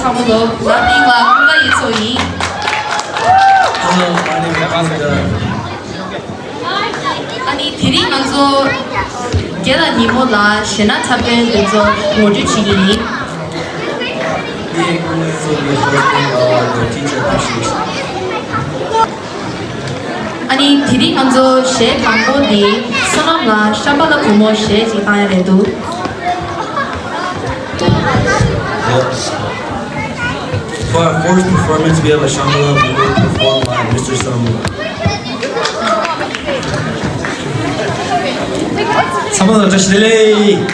差不多남님과 건강히 소희 많이 배웠습니다. 아니 드림 먼저 게다 니모라 신나 잡은 데서 모두 치기니 We so we working the teacher appreciation. 아니 드림 먼저 셰 방고디 선언라 샤바다 고모 셰 지파야래도 For our fourth performance, we have a Shambhala who will perform by Mr. Samu. Samu, just delay.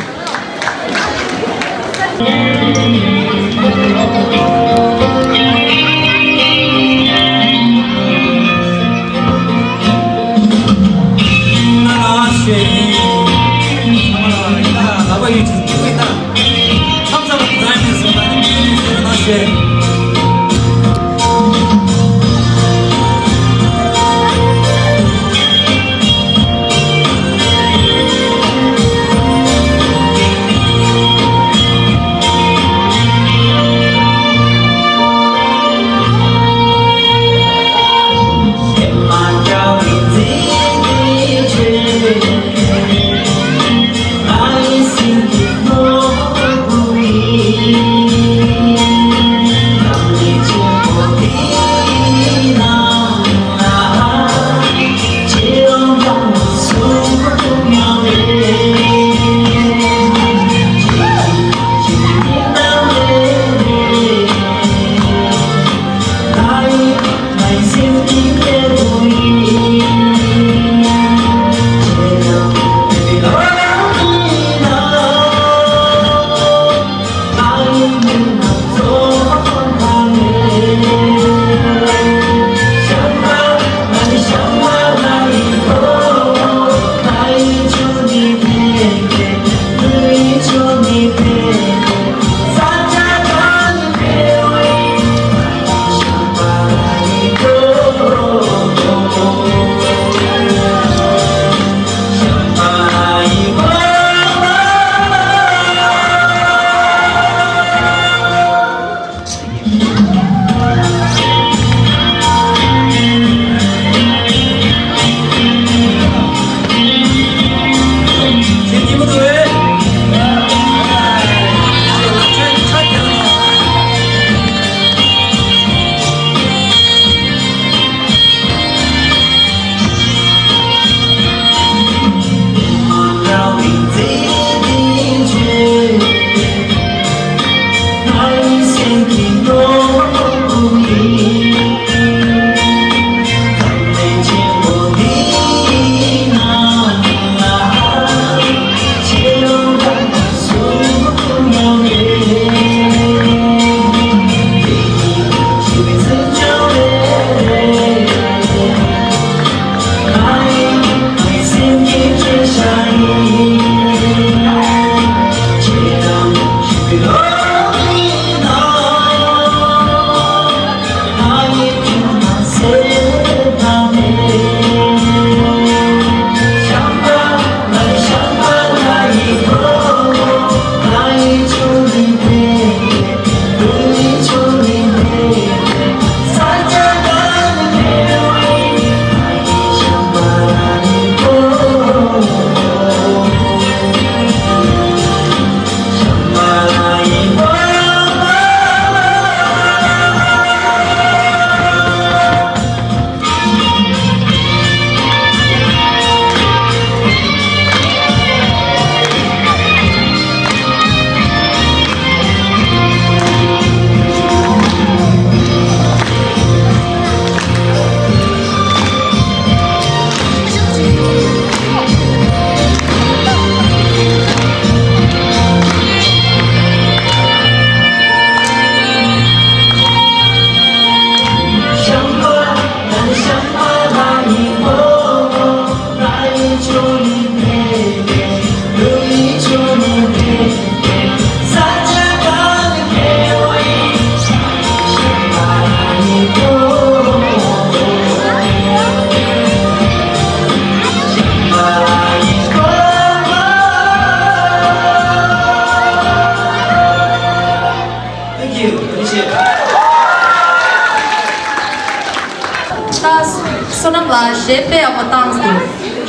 shepe apatangsu.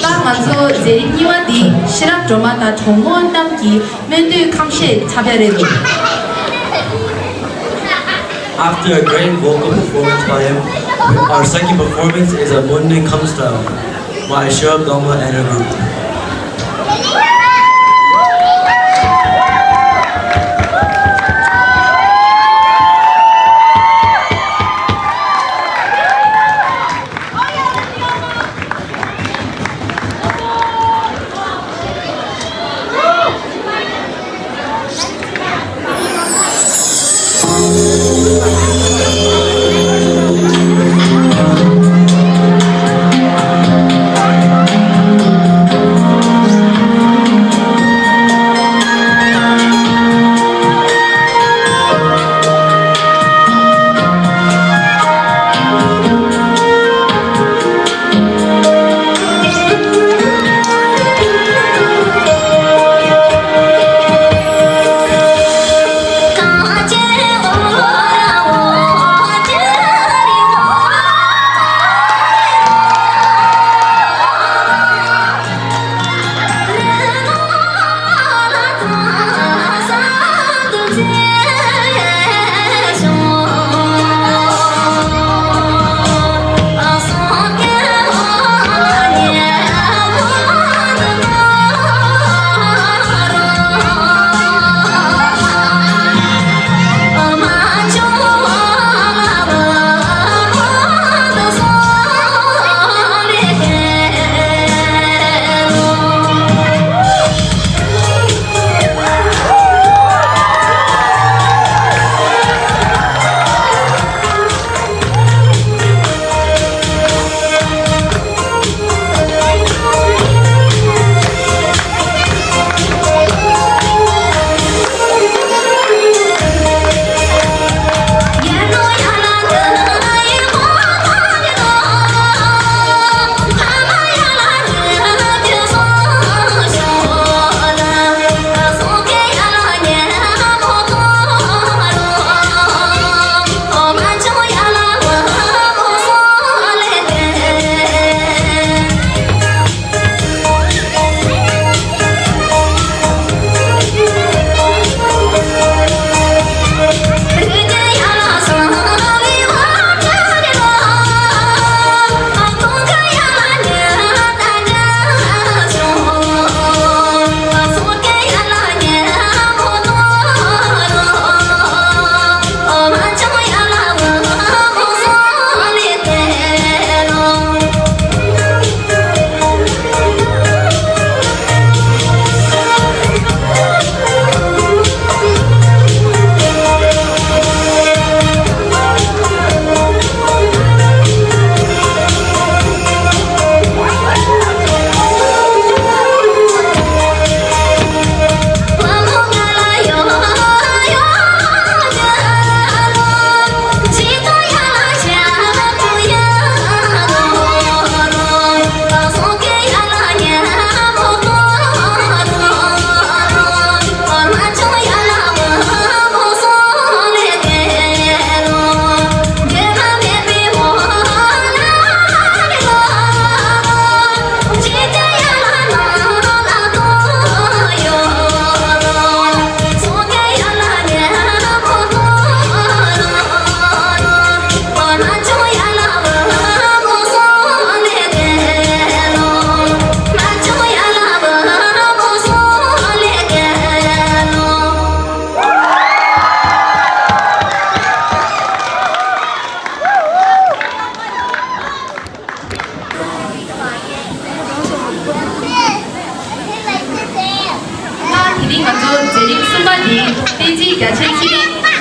Ta nganzo zerik niwa di shirap drama ta thongon nam ki mendu kamshe chaberedu. After a great vocal performance by him, our second performance is a Munde Kam style by Shirab Dongma and her group.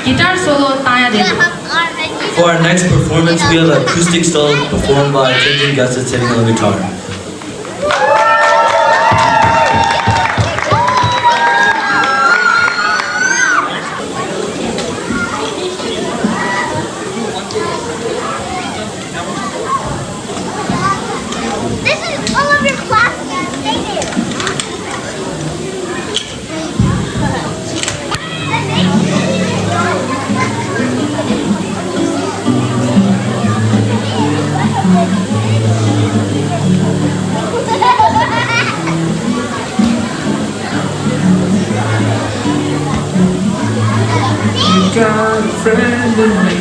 guitar solo taya dedu. For our next performance, we have an acoustic style performed by Jinjin Gusset sitting on the guitar. got a friend in me.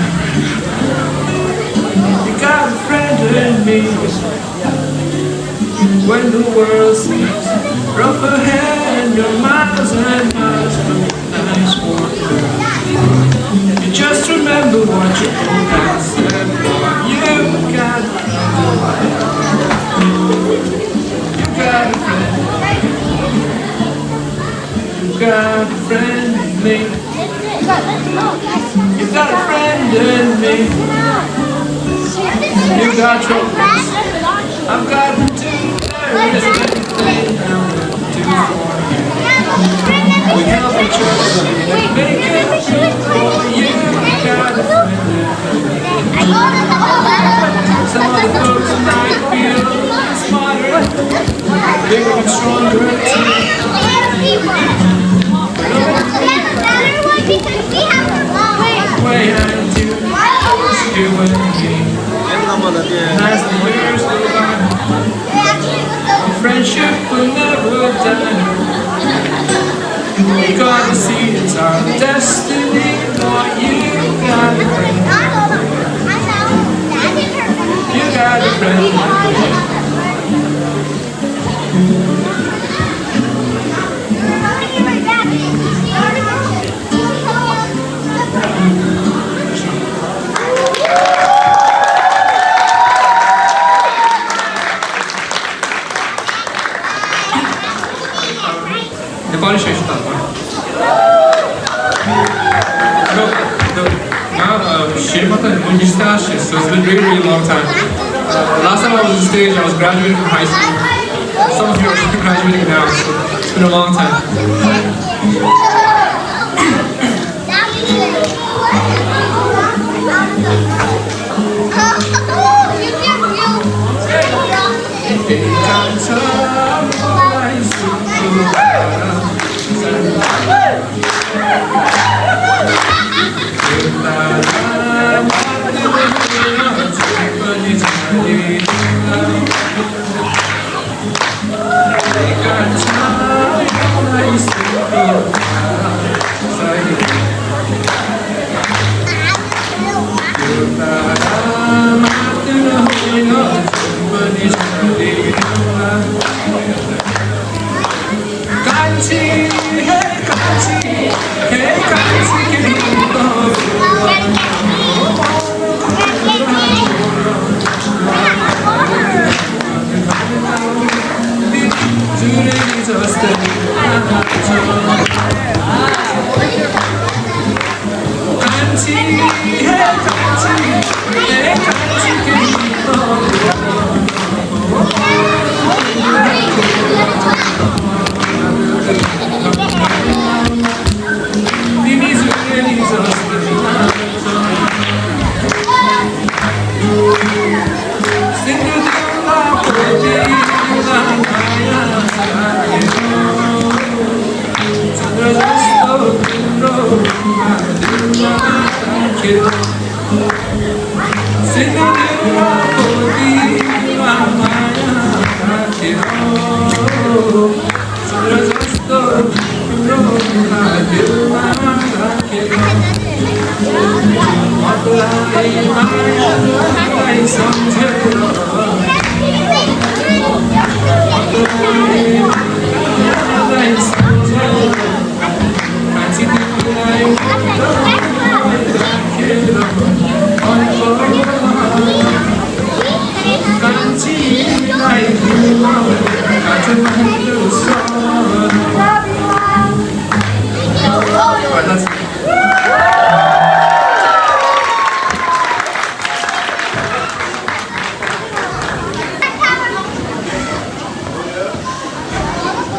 You got a friend in me. When the world seems rough ahead and you're miles and miles from a nice warm world, you just remember what your old dad said. You got a friend. You got a friend. You got a friend in me. You got a friend in me. You got troubles, I've got them too. There isn't anything I'm gonna do for you. We help each other and make it true. You got a friend in me. Some of the folks might be a little smarter, bigger and stronger too. Way I do, you and me. As the years go by, our friendship will never die. We gotta see it's our destiny. Boy, you got a friend. You got a friend. Nepali श्रेष्ठता Shirmata Munjistash, so it's been a really, really long time. Last time I was on stage, I was graduating from high school. Some of you are graduating now, so it's been a long time.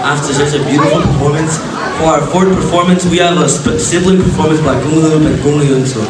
After such a beautiful performance, for our fourth performance, we have a sibling performance by Gung and Gung Yun-soo.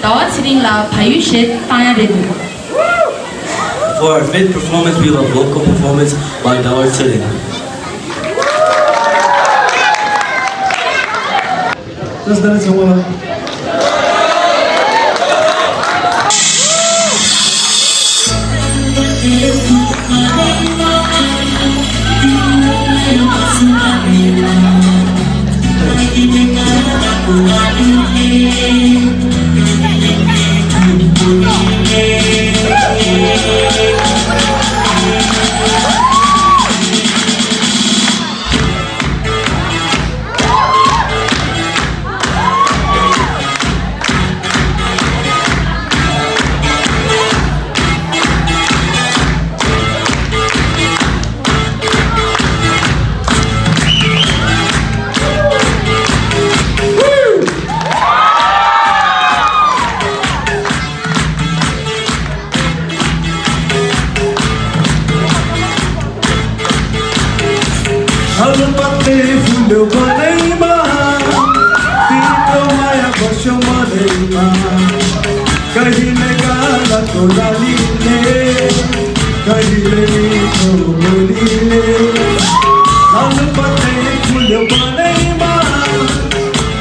다와 치링라 바유셰 타야레두. For our fifth performance, we have a vocal performance by Dawar Chiring. Just dance one. Alupate fulo banaima, tito maya bosho manaima. Kahile gala to dalile, kahile to bolile. Alupate fulo banaima,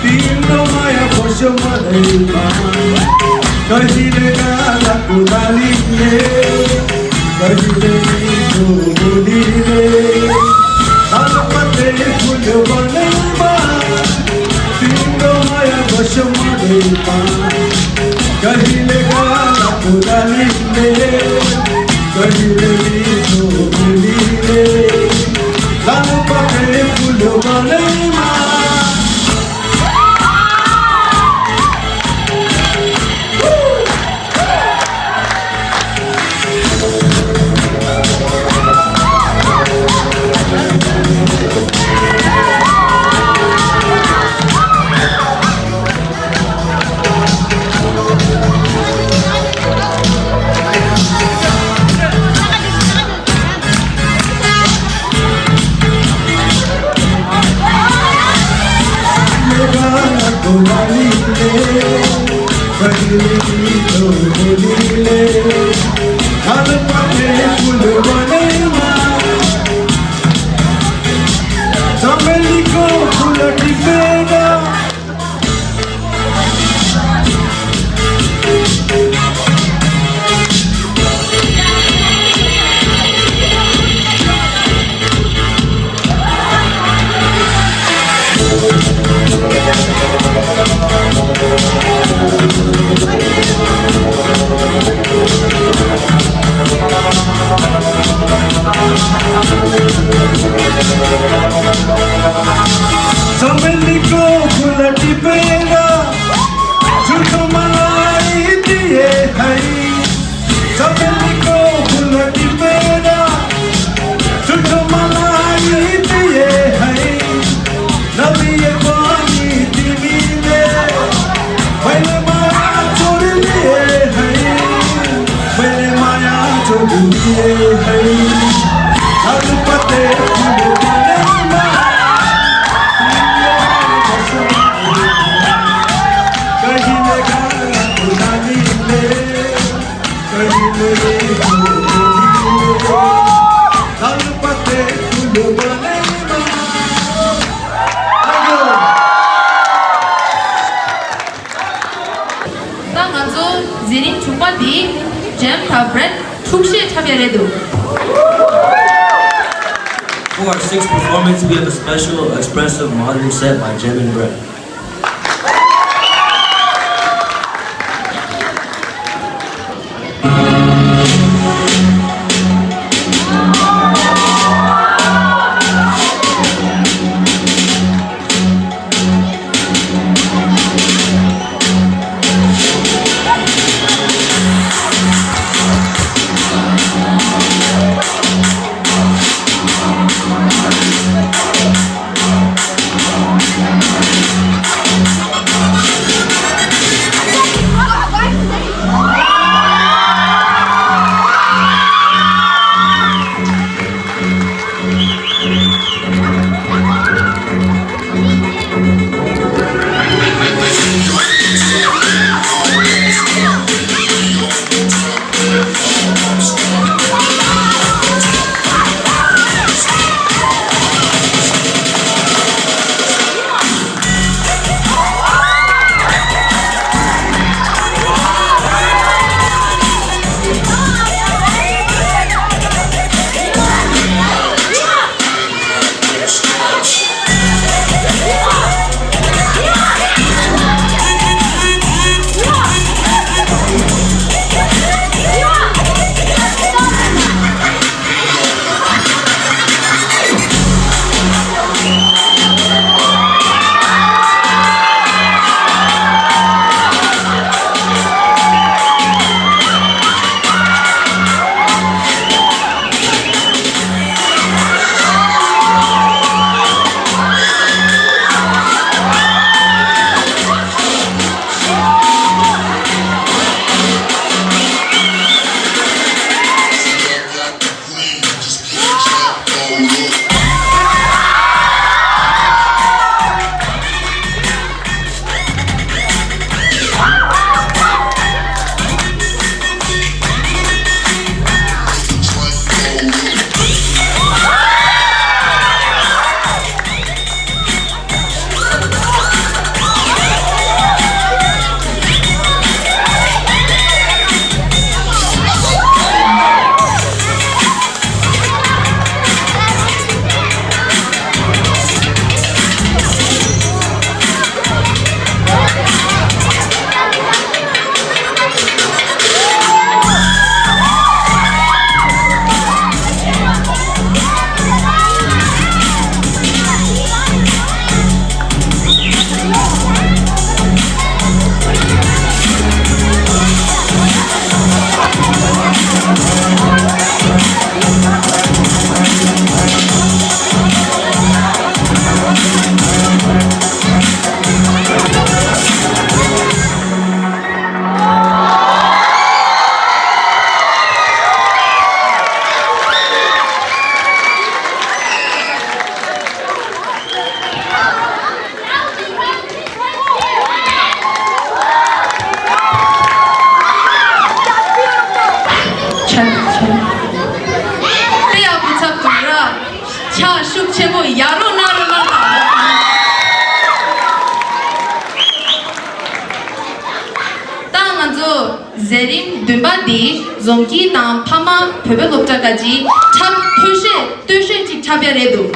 tito maya bosho manaima. Kahile gala to dalile, kahile to bolile. Alupate fulo banaima, tito maya bosho manaima. Kahile gala to dalile, kahile to bolile. Alupate fulo banaima. Zirin Chukwa Di, Jam Tabret, Chukshe Chabiaredu. For our sixth performance, we have a special expressive modern set by Jem and Brett. 듬바디 종기 남 파마 베베롭자까지 참 표시 차별해도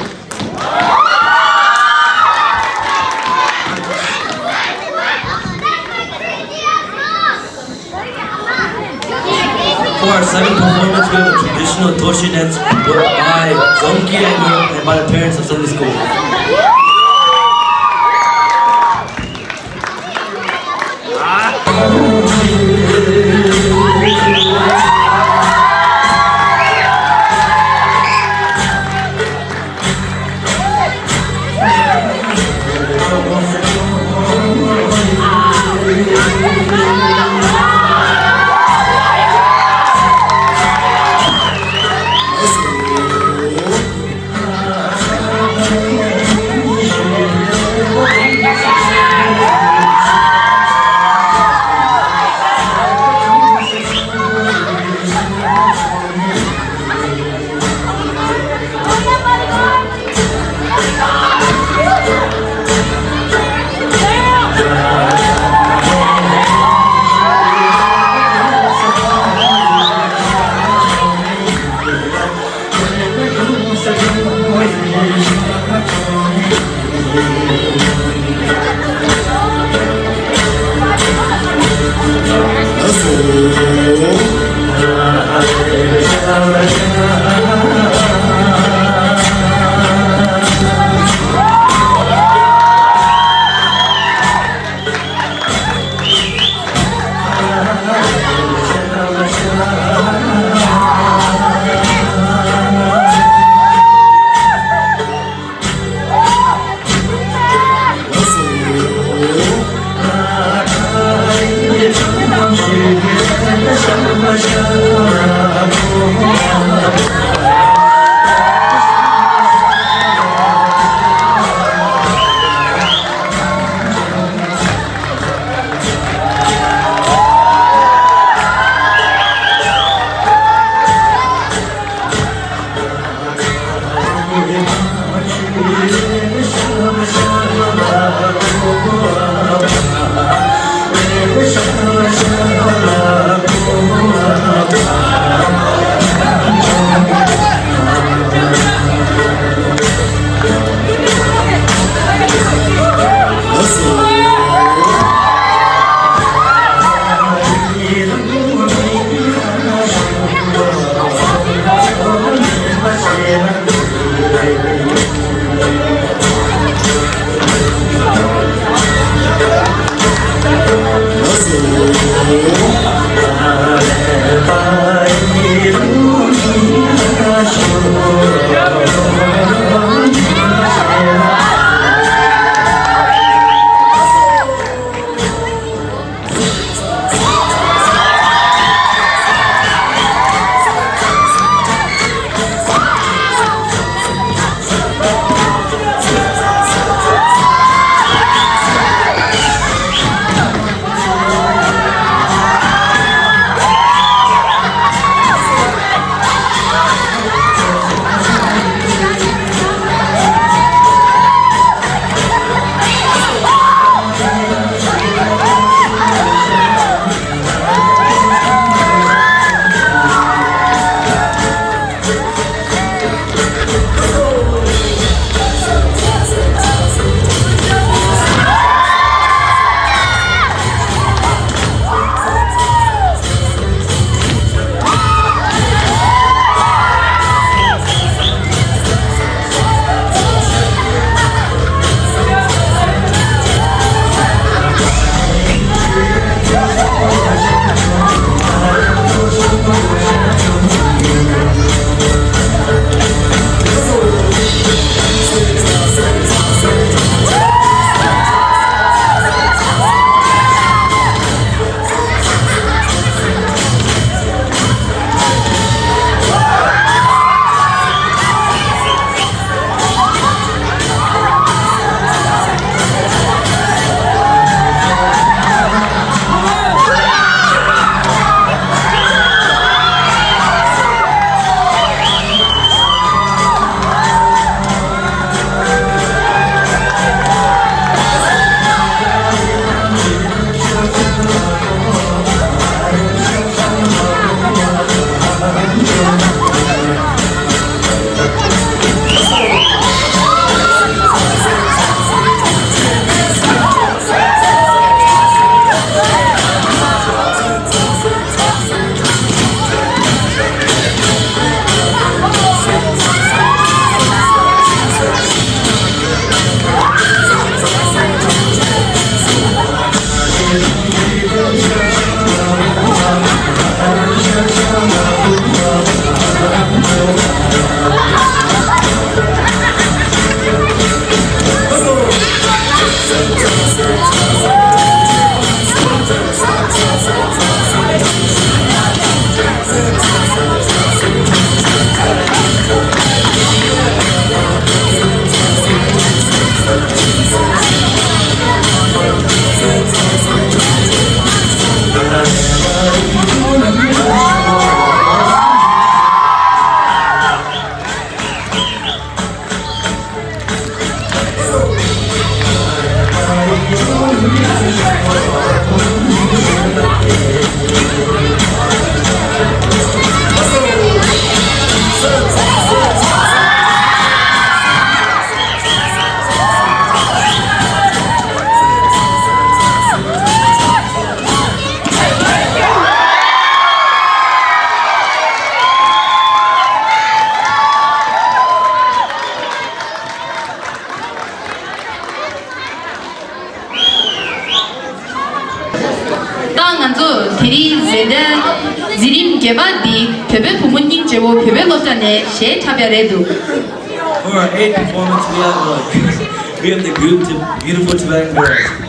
For our second performance, we have a traditional Doshi dance by Zonki and by the parents of Sunday school. 개바디 베베 부모님 제보 베베 로션에 셰 차별해도 For our 8th performance, we have the group Beautiful Tibetan Girls.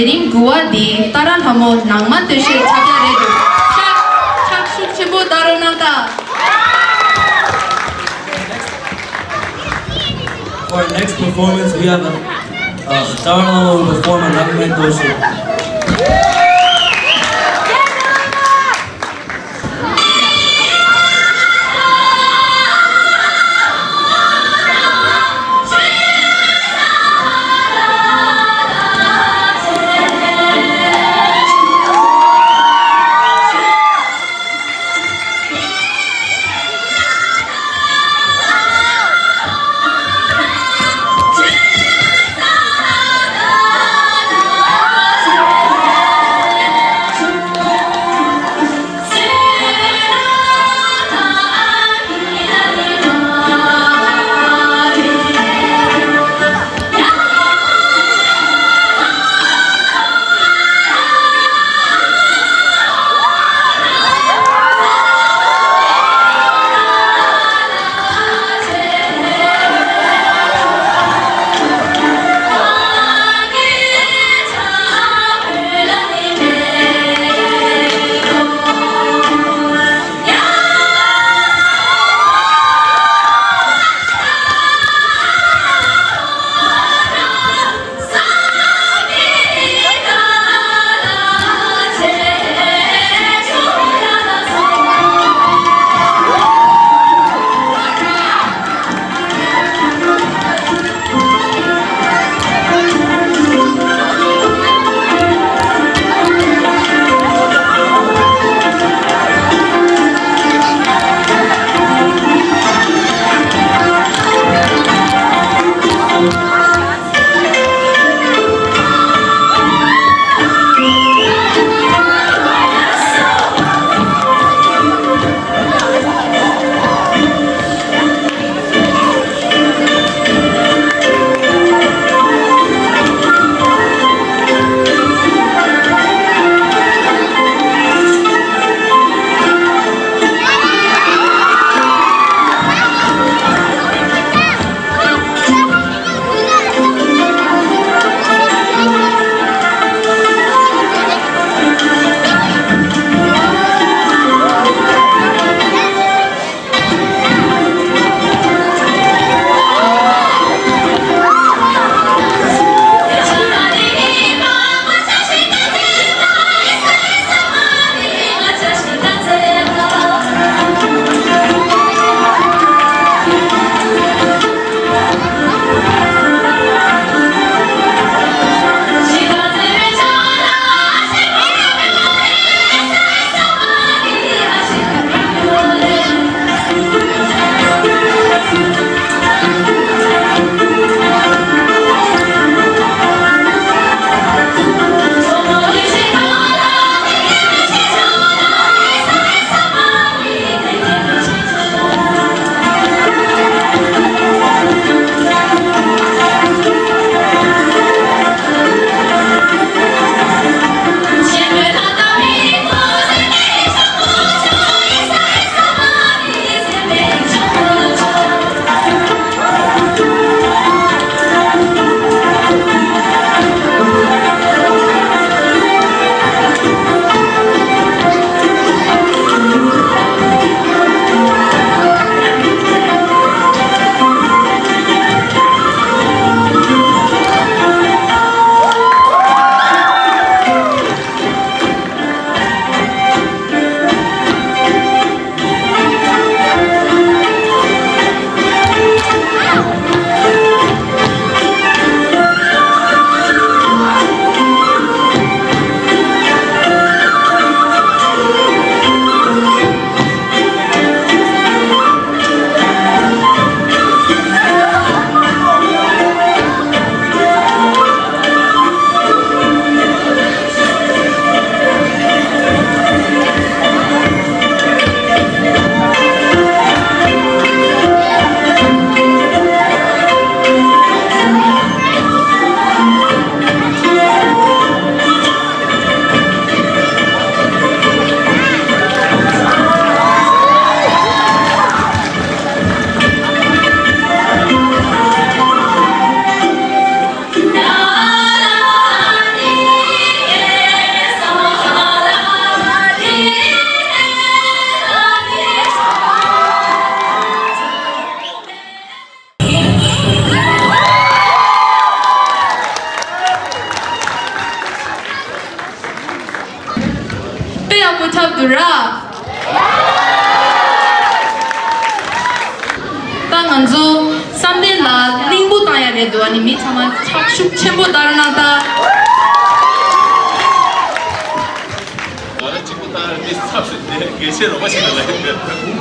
제림 구와디 따란 하모 낭만 뜻이 차별해도 착 숙치고 따르나가 For our next performance, we have Darla will perform a Nagme Doshi. 무탑두라 땅안조 삼데라 링부 다야레도 아니미 참아 착축 첨부 다르나다 나는 친구 딸 비슷한데 그게 너무 신나는데.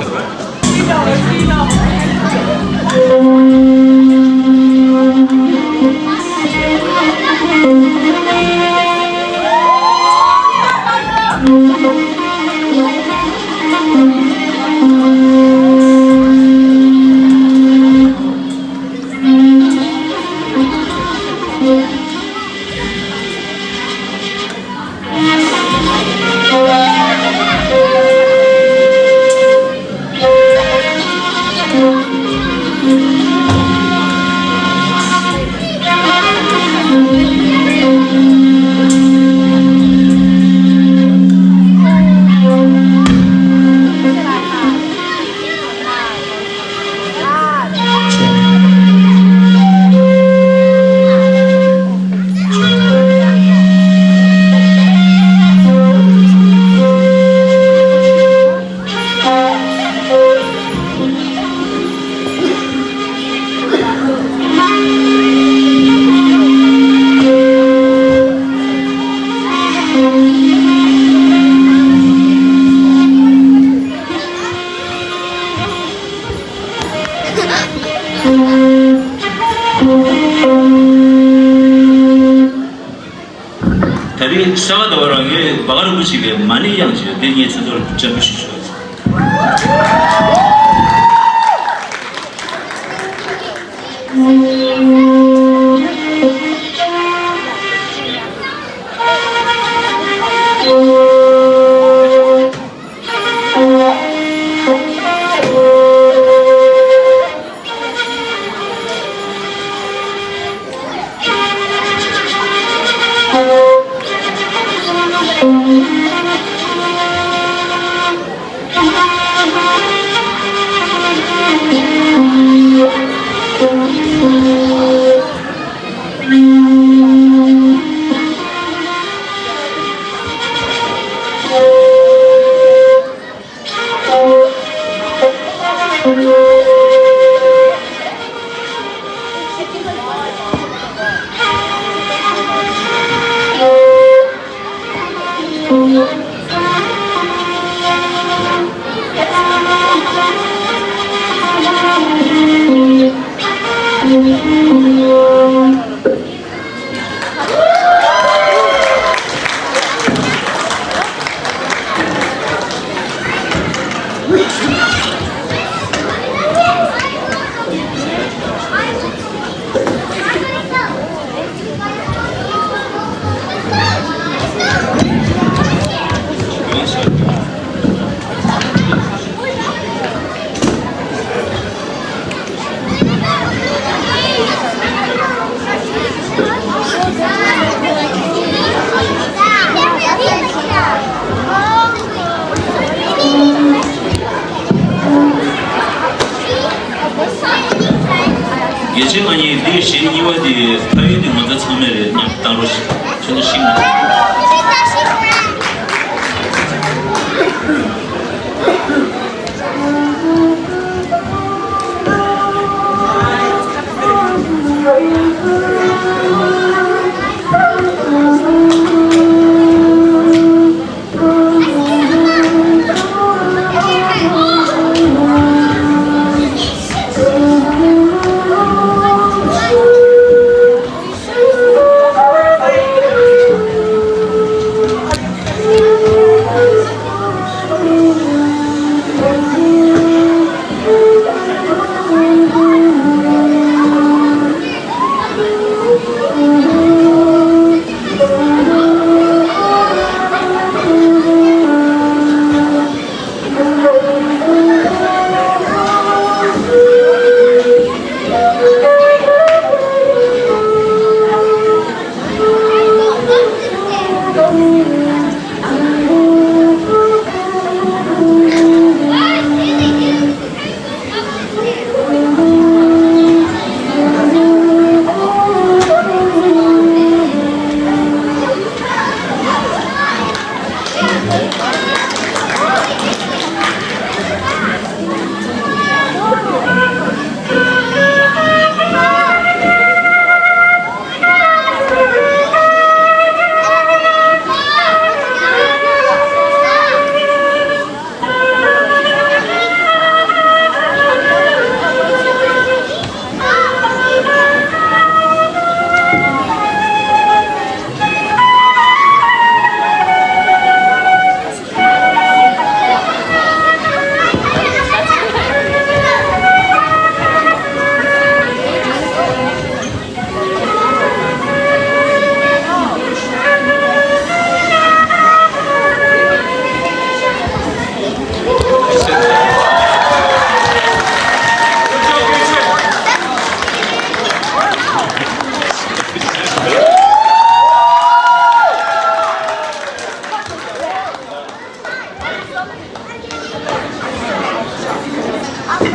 다리 시작하다 보라게 마가르 부시게 많이 양지요. 대기의 주소를 붙잡으시죠. 예전에 내 시기와디 파이드 먼저 처음에 따로 저는 신고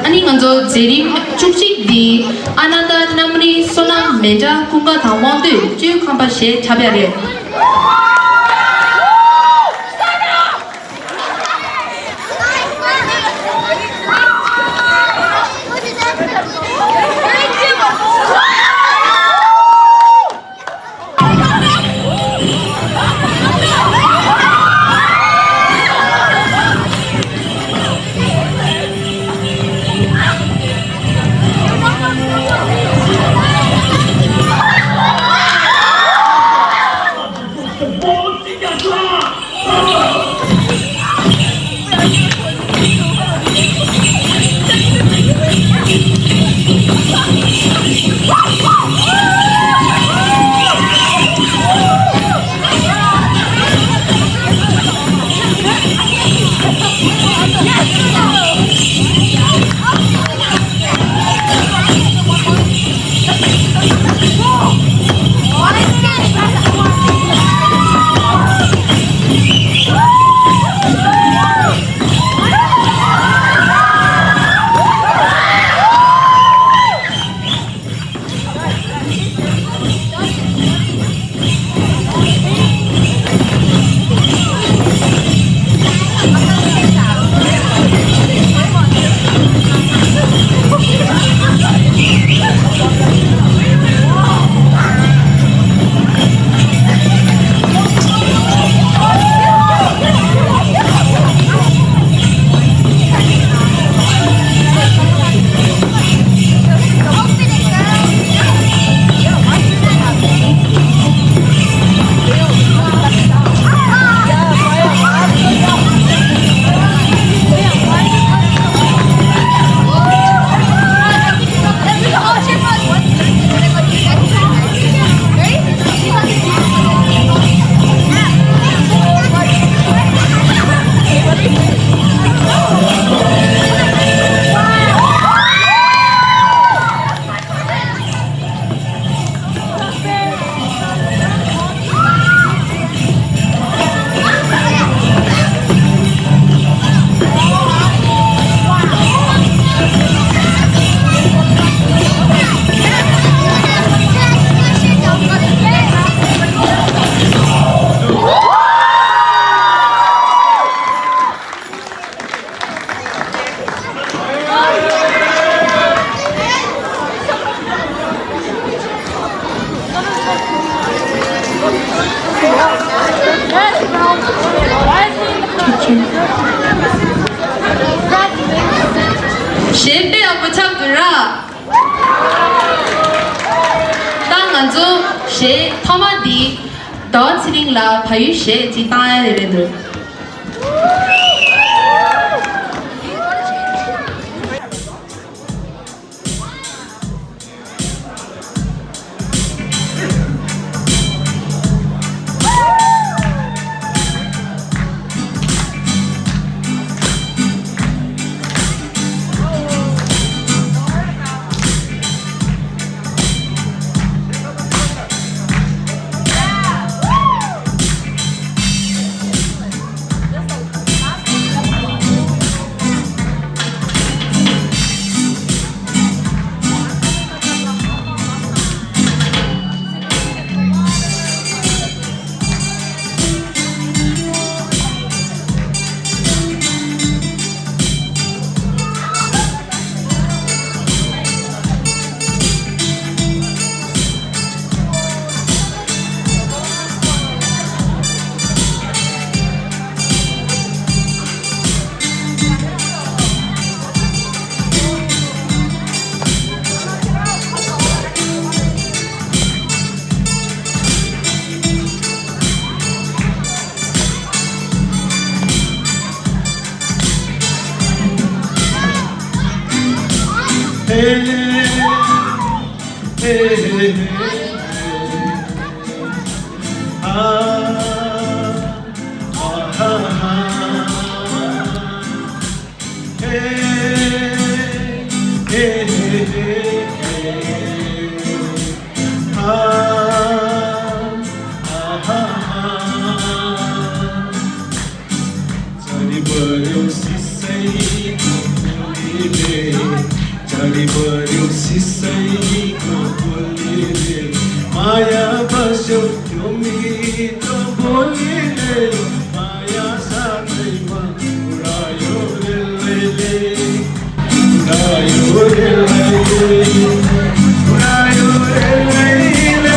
아니 먼저 제림 축식디 아나다 남리 소나 메자 군가 당원들 쭉 컴바시에 차별해 실패 부탁드려 당한주 시 터마디 더 치링라 바유시 지다에레들 Sorry, but you see, say, गली बढ्यो सिसैको बोलीले माया बस्यो त्यो मिठो बोलीले माया साथैमा उडायो रेलैले उडायो रेलैले उडायो रेलैले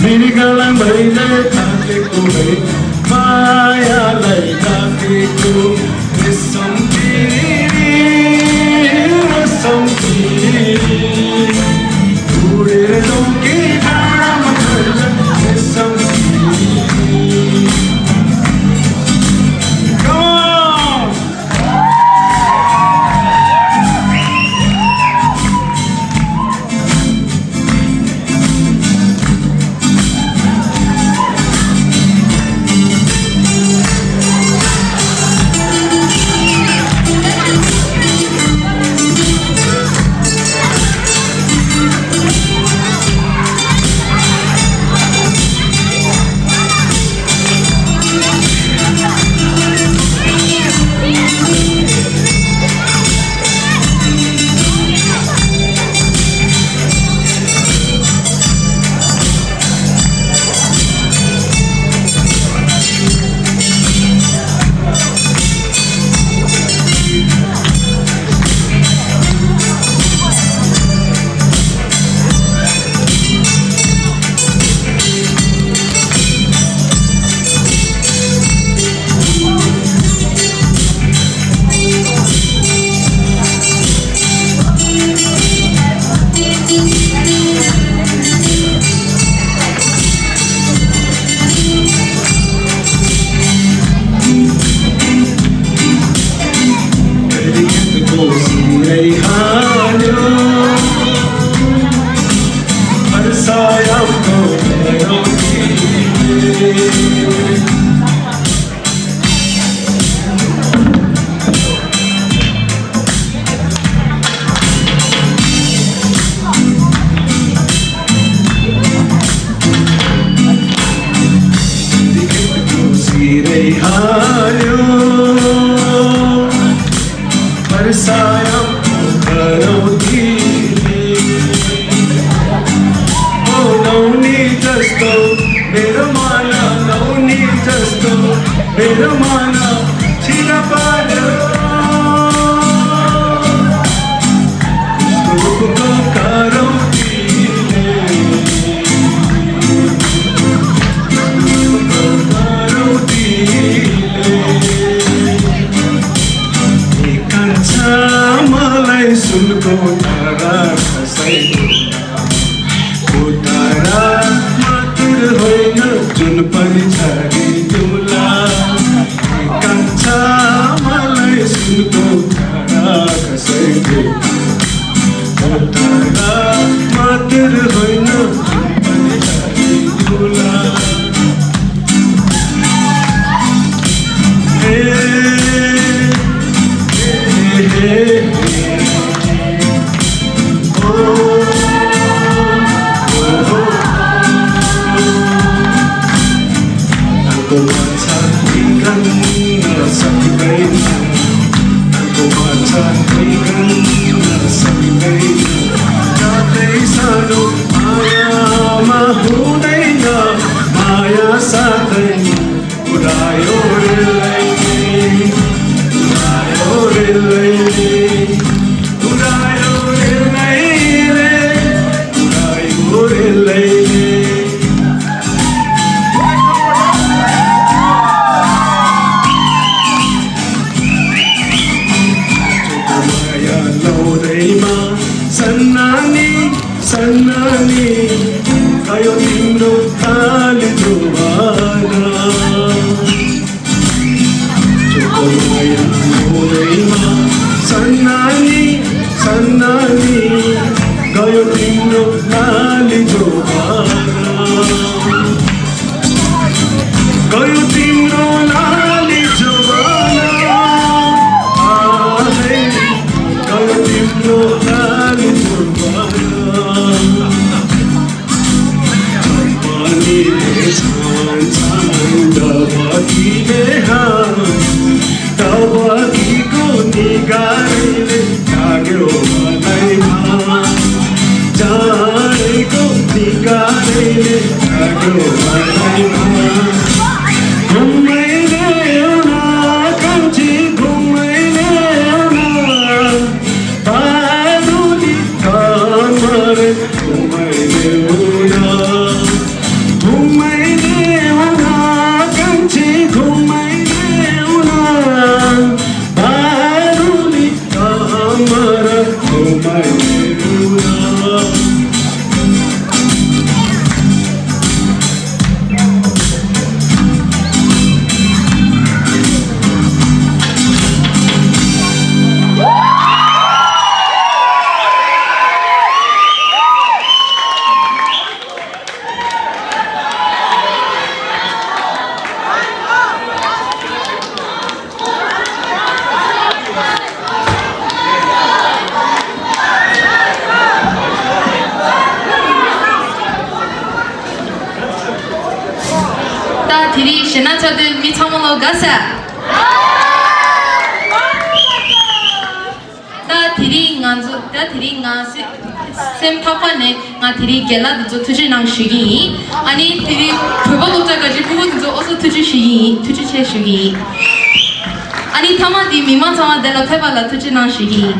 Mirgalan baile taate ko hai maya lai taate ko resam piri pure loke naam karla resam piri come on तिम्रो कालिजो भन चोकमाया मोरैमा सन्नानी सन्नानी गयो तिम्रो कालिजो भन गयो तिम्रो लालिजो भन आहे गयो तिम्रो लालिजो भन पानीले छान्छ डबकीले डबकीको निगारले लाग्यो मनैमा जानेको निगारले लाग्यो मनैमा घुम्दै ल्याउन कान्छी घुम्दै ल्याउन बादुली कमर घुम्दै ल्याउन घुम्दै ल्याउन कान्छी घुम्दै ल्याउन बादुली कमर घुम्दै ल्याउन 다 들이 신나쳐도 미쳐먹어 가사 다 들이 nganzo 다 들이 ngansi 셈 탑판에 나 들이 겔라도 투지낭 시기 아니 들이 불법 독자까지 부분도 어서 투지체 시기 아니 타마디 미만 타마 델라 페발라 투지낭 시기